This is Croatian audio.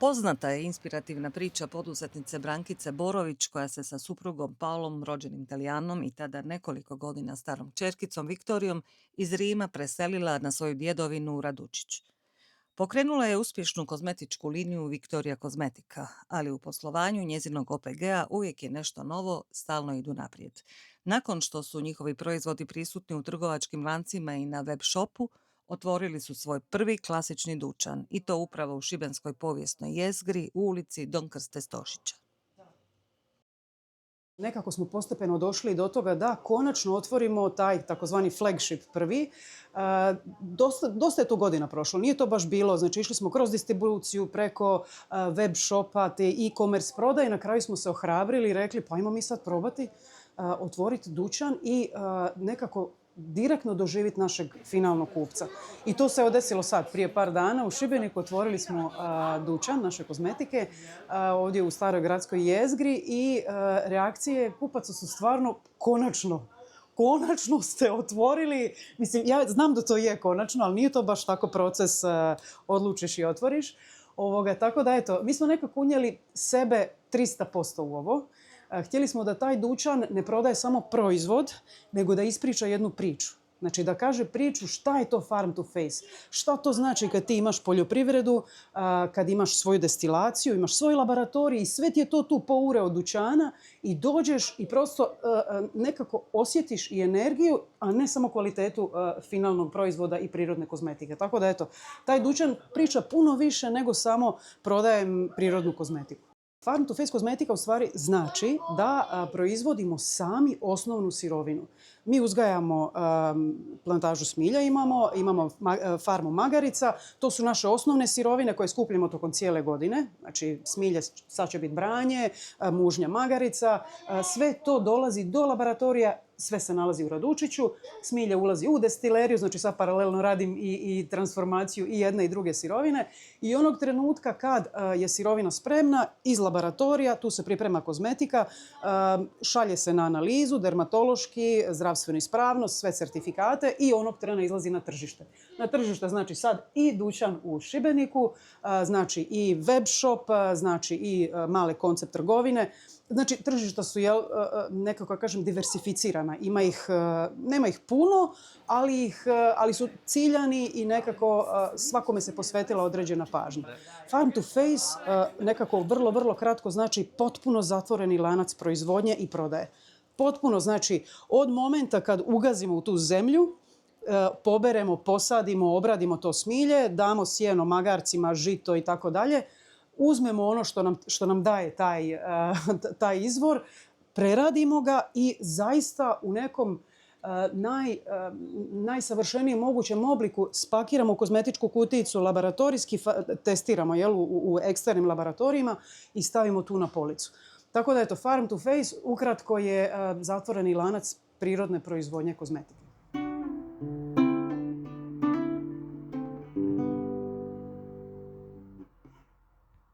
Poznata je inspirativna priča poduzetnice Brankice Borović koja se sa suprugom Paolom, rođenim Talijanom i tada nekoliko godina starom kćerkicom Viktorijom iz Rima preselila na svoju djedovinu u Radučić. Pokrenula je uspješnu kozmetičku liniju Viktorija kozmetika, ali u poslovanju njezinog OPG-a uvijek je nešto novo, stalno idu naprijed. Nakon što su njihovi proizvodi prisutni u trgovačkim lancima i na web shopu, otvorili su svoj prvi klasični dućan i to upravo u šibenskoj povijesnoj jezgri u ulici Don Krste Stošića. Nekako smo postepeno došli do toga da konačno otvorimo taj takozvani flagship prvi. Dosta je to godina prošlo, nije to baš bilo, znači išli smo kroz distribuciju preko web shopa te e-commerce prodaje i na kraju smo se ohrabrili i rekli pa ajmo mi sad probati otvoriti dućan i nekako direktno doživjeti našeg finalnog kupca. I to se desilo sad, prije par dana u Šibeniku otvorili smo dućan naše kozmetike ovdje u staroj gradskoj jezgri i reakcije kupaca su stvarno konačno ste otvorili. Mislim, ja znam da to je konačno, ali nije to baš tako proces odlučiš i otvoriš. Tako da eto, mi smo nekako unijeli sebe 300% u ovo. Htjeli smo da taj dućan ne prodaje samo proizvod, nego da ispriča jednu priču. Znači da kaže priču šta je to farm to face, šta to znači kad ti imaš poljoprivredu, kad imaš svoju destilaciju, imaš svoj laboratorij i sve ti je to tu poure od dućana i dođeš i prosto nekako osjetiš i energiju, a ne samo kvalitetu finalnog proizvoda i prirodne kozmetike. Tako da eto, taj dućan priča puno više nego samo prodajem prirodnu kozmetiku. Farm to face kozmetika u stvari znači da proizvodimo sami osnovnu sirovinu. Mi uzgajamo plantažu smilja, imamo farmu magarica, to su naše osnovne sirovine koje skupljamo tokom cijele godine. Znači smilje, sad će biti branje, mužnja magarica, sve to dolazi do laboratorija, sve se nalazi u Radučiću, smilje ulazi u destileriju, znači sad paralelno radim i transformaciju i jedne i druge sirovine. I onog trenutka kad je sirovina spremna, iz laboratorija, tu se priprema kozmetika, šalje se na analizu, dermatološki, zdravstvenu ispravnost, sve certifikate i onog trena izlazi na tržište. Na tržište znači sad i dućan u Šibeniku, znači i web shop, znači i male koncept trgovine. Znači, tržišta su, nekako kažem, diversificirana. Nema ih puno, ali su ciljani i nekako svakome se posvetila određena pažnja. Farm to face nekako vrlo kratko znači potpuno zatvoreni lanac proizvodnje i prodaje. Potpuno znači od momenta kad ugazimo u tu zemlju, poberemo, posadimo, obradimo to smilje, damo sjeno magarcima, žito i tako dalje, uzmemo ono što nam daje taj izvor, preradimo ga i zaista u nekom najsavršenijem mogućem obliku spakiramo kozmetičku kutijicu, laboratorijski testiramo u eksternim laboratorijima i stavimo tu na policu. Tako da eto, farm to face ukratko je zatvoreni lanac prirodne proizvodnje kozmetike.